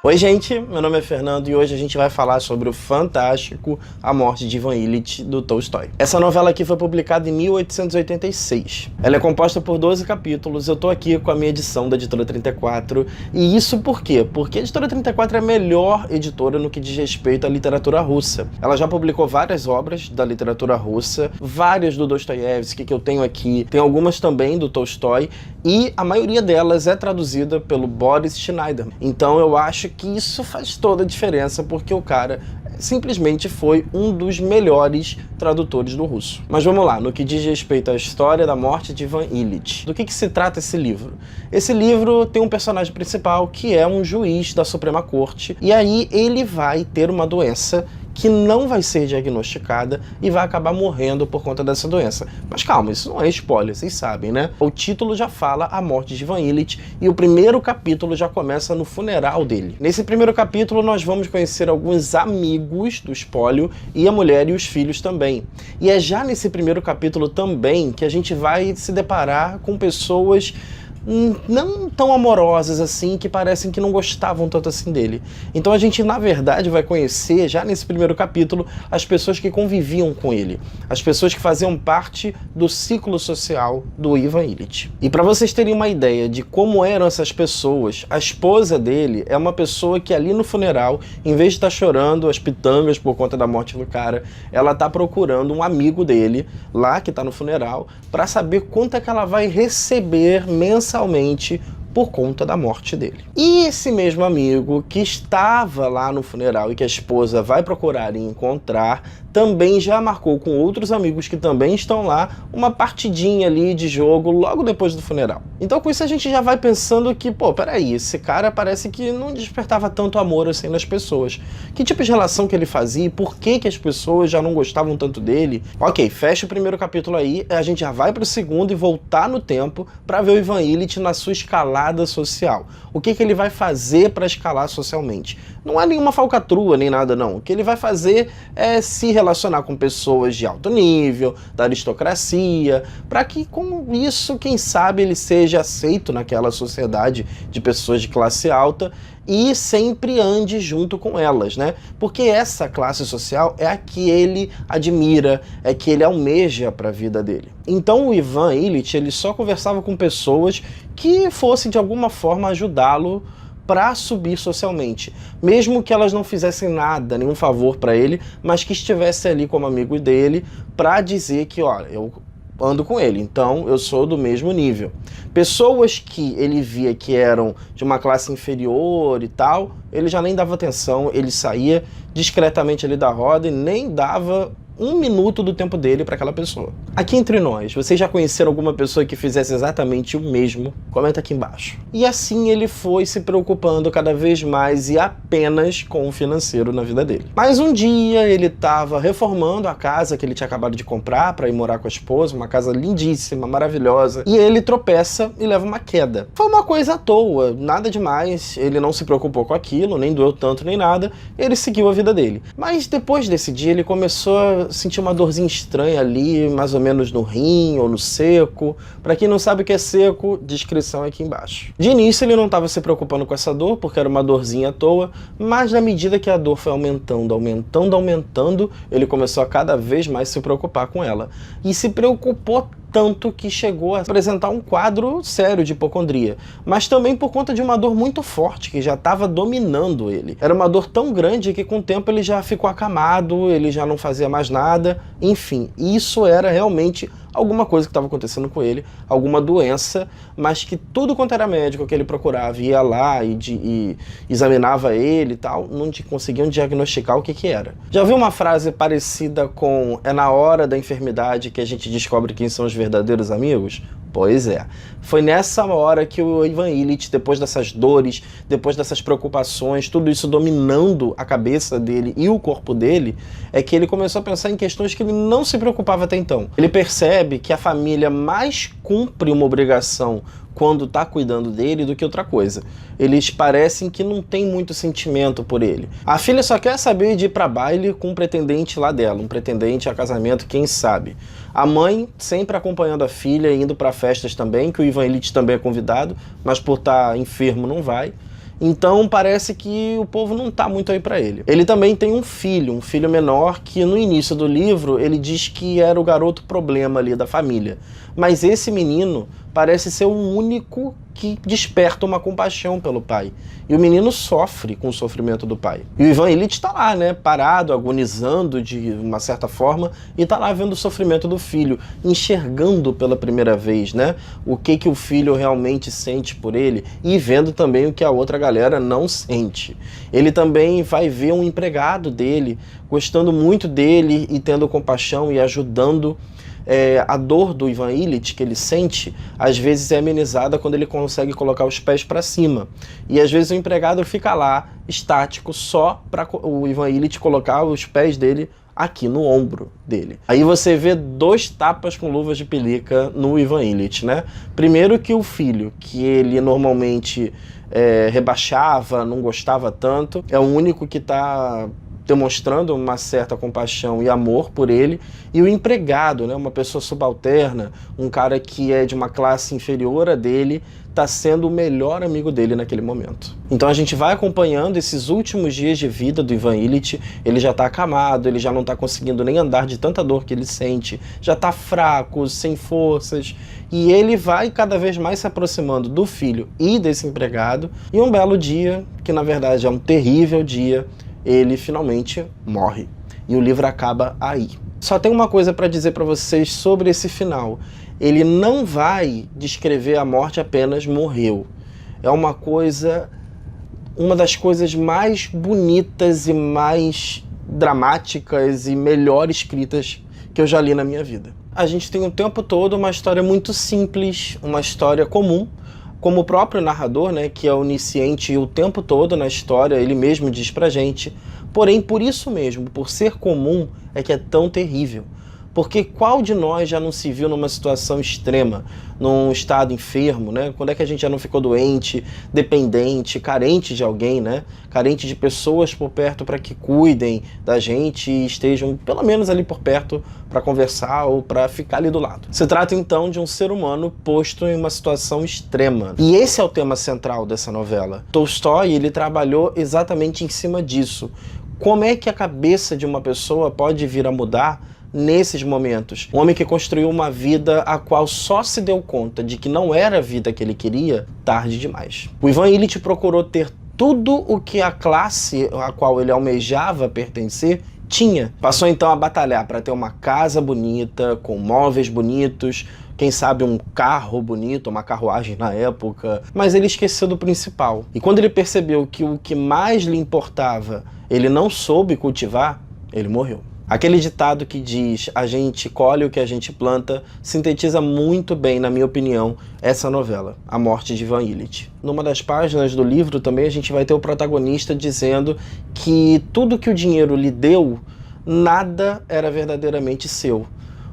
Oi gente, meu nome é Fernando e hoje a gente vai falar sobre o fantástico A Morte de Ivan Ilitch, do Tolstói. Essa novela aqui foi publicada em 1886. Ela é composta por 12 capítulos, eu tô aqui com a minha edição da Editora 34. E isso por quê? Porque a Editora 34 é a melhor editora no que diz respeito à literatura russa. Ela já publicou várias obras da literatura russa, várias do Dostoiévski que eu tenho aqui, tem algumas também do Tolstói, e a maioria delas é traduzida pelo Boris Schneiderman. Então eu acho que isso faz toda a diferença, porque o cara simplesmente foi um dos melhores tradutores do russo. Mas vamos lá, no que diz respeito à história da morte de Ivan Ilitch. Do que se trata esse livro? Esse livro tem um personagem principal que é um juiz da Suprema Corte, e aí ele vai ter uma doença que não vai ser diagnosticada e vai acabar morrendo por conta dessa doença. Mas calma, isso não é spoiler, vocês sabem, né? O título já fala a morte de Ivan Ilitch e o primeiro capítulo já começa no funeral dele. Nesse primeiro capítulo nós vamos conhecer alguns amigos do espólio e a mulher e os filhos também. E é já nesse primeiro capítulo também que a gente vai se deparar com pessoas não tão amorosas assim, que parecem que não gostavam tanto assim dele. Então a gente, na verdade, vai conhecer, já nesse primeiro capítulo, as pessoas que conviviam com ele, as pessoas que faziam parte do ciclo social do Ivan Ilitch. E para vocês terem uma ideia de como eram essas pessoas, a esposa dele é uma pessoa que ali no funeral, em vez de estar chorando as pitangas por conta da morte do cara, ela tá procurando um amigo dele, lá que tá no funeral, para saber quanto é que ela vai receber mensalmente por conta da morte dele. E esse mesmo amigo que estava lá no funeral e que a esposa vai procurar e encontrar, também já marcou com outros amigos que também estão lá uma partidinha ali de jogo logo depois do funeral. Então com isso a gente já vai pensando que, pô, peraí, esse cara parece que não despertava tanto amor assim nas pessoas. Que tipo de relação que ele fazia e por que que as pessoas já não gostavam tanto dele? Ok, fecha o primeiro capítulo aí, a gente já vai pro segundo e voltar no tempo para ver o Ivan Ilitch na sua escalada social. O que que ele vai fazer para escalar socialmente? Não é nenhuma falcatrua nem nada não. O que ele vai fazer é se relacionar com pessoas de alto nível, da aristocracia, para que com isso, quem sabe, ele seja aceito naquela sociedade de pessoas de classe alta e sempre ande junto com elas, né? Porque essa classe social é a que ele admira, é que ele almeja para a vida dele. Então o Ivan Ilitch, ele só conversava com pessoas que fossem de alguma forma ajudá-lo para subir socialmente, mesmo que elas não fizessem nada, nenhum favor para ele, mas que estivesse ali como amigo dele para dizer que, olha, eu ando com ele, então eu sou do mesmo nível. Pessoas que ele via que eram de uma classe inferior e tal, ele já nem dava atenção, ele saía discretamente ali da roda e nem dava um minuto do tempo dele para aquela pessoa. Aqui entre nós, vocês já conheceram alguma pessoa que fizesse exatamente o mesmo? Comenta aqui embaixo. E assim ele foi se preocupando cada vez mais e apenas com o financeiro na vida dele. Mas um dia ele estava reformando a casa que ele tinha acabado de comprar para ir morar com a esposa, uma casa lindíssima, maravilhosa, e ele tropeça e leva uma queda. Foi uma coisa à toa, nada demais, ele não se preocupou com aquilo, nem doeu tanto nem nada, ele seguiu a vida dele. Mas depois desse dia ele começou a sentir uma dorzinha estranha ali, mais ou menos no rim ou no seco. Para quem não sabe o que é seco, descrição aqui embaixo. De início ele não estava se preocupando com essa dor, porque era uma dorzinha à toa, mas na medida que a dor foi aumentando, ele começou a cada vez mais se preocupar com ela. E se preocupou tanto que chegou a apresentar um quadro sério de hipocondria, mas também por conta de uma dor muito forte que já estava dominando ele. Era uma dor tão grande que com o tempo ele já ficou acamado, ele já não fazia mais nada, enfim, isso era realmente alguma coisa que estava acontecendo com ele, alguma doença, mas que tudo quanto era médico que ele procurava, ia lá e examinava ele e tal, não conseguiam diagnosticar o que que era. Já viu uma frase parecida com "é na hora da enfermidade que a gente descobre quem são os verdadeiros amigos"? Pois é, foi nessa hora que o Ivan Ilitch, depois dessas dores, depois dessas preocupações, tudo isso dominando a cabeça dele e o corpo dele, é que ele começou a pensar em questões que ele não se preocupava até então. Ele percebe que a família mais cumpre uma obrigação quando tá cuidando dele do que outra coisa. Eles parecem que não tem muito sentimento por ele. A filha só quer saber de ir pra baile com um pretendente lá dela, um pretendente a casamento, quem sabe. A mãe sempre acompanhando a filha, indo para festas também, que o Ivan Ilitch também é convidado, mas por estar enfermo não vai. Então parece que o povo não tá muito aí pra ele. Ele também tem um filho menor, que no início do livro ele diz que era o garoto problema ali da família. Mas esse menino parece ser o único que desperta uma compaixão pelo pai. E o menino sofre com o sofrimento do pai. E o Ivan Ilitch tá lá, né, parado, agonizando de uma certa forma, e tá lá vendo o sofrimento do filho, enxergando pela primeira vez, né, o que o filho realmente sente por ele, e vendo também o que a outra galera não sente. Ele também vai ver um empregado dele, gostando muito dele e tendo compaixão e ajudando. A dor do Ivan Ilitch que ele sente, às vezes é amenizada quando ele consegue colocar os pés para cima. E às vezes o empregado fica lá, estático, só para o Ivan Ilitch colocar os pés dele aqui no ombro dele. Aí você vê 2 tapas com luvas de pelica no Ivan Ilitch, né? Primeiro que o filho, que ele normalmente rebaixava, não gostava tanto, é o único que está demonstrando uma certa compaixão e amor por ele, e o empregado, né, uma pessoa subalterna, um cara que é de uma classe inferior a dele, está sendo o melhor amigo dele naquele momento. Então a gente vai acompanhando esses últimos dias de vida do Ivan Ilitch. Ele já está acamado, ele já não está conseguindo nem andar de tanta dor que ele sente, já está fraco, sem forças, e ele vai cada vez mais se aproximando do filho e desse empregado, e um belo dia, que na verdade é um terrível dia, ele finalmente morre. E o livro acaba aí. Só tem uma coisa para dizer para vocês sobre esse final. Ele não vai descrever a morte apenas morreu. É uma das coisas mais bonitas e mais dramáticas e melhor escritas que eu já li na minha vida. A gente tem o tempo todo uma história muito simples, uma história comum, como o próprio narrador, né, que é onisciente o tempo todo na história, ele mesmo diz pra gente. Porém, por isso mesmo, por ser comum, é que é tão terrível. Porque qual de nós já não se viu numa situação extrema, num estado enfermo, né? Quando é que a gente já não ficou doente, dependente, carente de alguém, né? Carente de pessoas por perto para que cuidem da gente e estejam pelo menos ali por perto para conversar ou para ficar ali do lado. Se trata então de um ser humano posto em uma situação extrema. E esse é o tema central dessa novela. Tolstói, ele trabalhou exatamente em cima disso. Como é que a cabeça de uma pessoa pode vir a mudar nesses momentos? Um homem que construiu uma vida a qual só se deu conta de que não era a vida que ele queria tarde demais. O Ivan Ilitch procurou ter tudo o que a classe a qual ele almejava pertencer tinha. Passou então a batalhar para ter uma casa bonita, com móveis bonitos, quem sabe um carro bonito, uma carruagem na época, mas ele esqueceu do principal. E quando ele percebeu que o que mais lhe importava ele não soube cultivar, ele morreu. Aquele ditado que diz, a gente colhe o que a gente planta, sintetiza muito bem, na minha opinião, essa novela, A Morte de Ivan Ilitch. Numa das páginas do livro também a gente vai ter o protagonista dizendo que tudo que o dinheiro lhe deu, nada era verdadeiramente seu.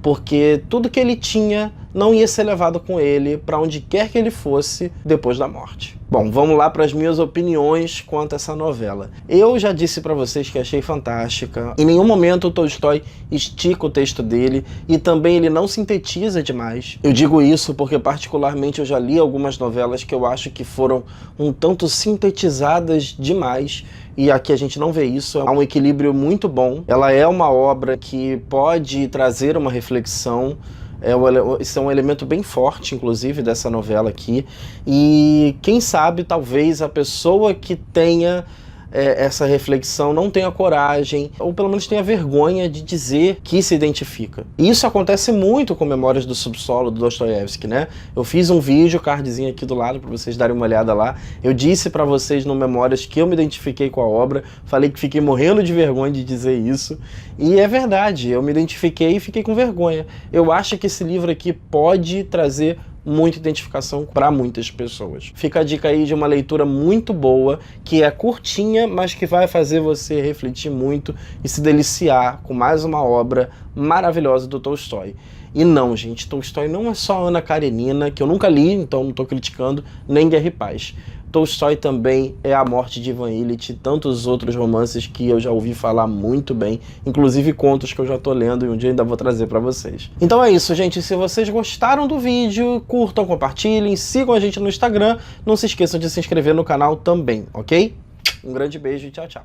Porque tudo que ele tinha não ia ser levado com ele para onde quer que ele fosse depois da morte. Bom, vamos lá para as minhas opiniões quanto a essa novela. Eu já disse para vocês que achei fantástica. Em nenhum momento o Tolstói estica o texto dele e também ele não sintetiza demais. Eu digo isso porque particularmente eu já li algumas novelas que eu acho que foram um tanto sintetizadas demais. E aqui a gente não vê isso, há um equilíbrio muito bom. Ela é uma obra que pode trazer uma reflexão. Isso é um elemento bem forte, inclusive, dessa novela aqui. E quem sabe, talvez, a pessoa que tenha essa reflexão não tenha coragem, ou pelo menos tenha vergonha de dizer que se identifica. E isso acontece muito com Memórias do Subsolo, do Dostoiévski, né? Eu fiz um vídeo, cardzinho aqui do lado, para vocês darem uma olhada lá. Eu disse para vocês no Memórias que eu me identifiquei com a obra, falei que fiquei morrendo de vergonha de dizer isso, e é verdade, eu me identifiquei e fiquei com vergonha. Eu acho que esse livro aqui pode trazer muita identificação para muitas pessoas. Fica a dica aí de uma leitura muito boa, que é curtinha, mas que vai fazer você refletir muito e se deliciar com mais uma obra maravilhosa do Tolstói. E não, gente, Tolstói não é só Ana Karenina, que eu nunca li, então não tô criticando, nem Guerra e Paz. Tolstói também é A Morte de Ivan Ilitch e tantos outros romances que eu já ouvi falar muito bem, inclusive contos que eu já tô lendo e um dia ainda vou trazer pra vocês. Então é isso, gente. Se vocês gostaram do vídeo, curtam, compartilhem, sigam a gente no Instagram. Não se esqueçam de se inscrever no canal também, ok? Um grande beijo e tchau, tchau.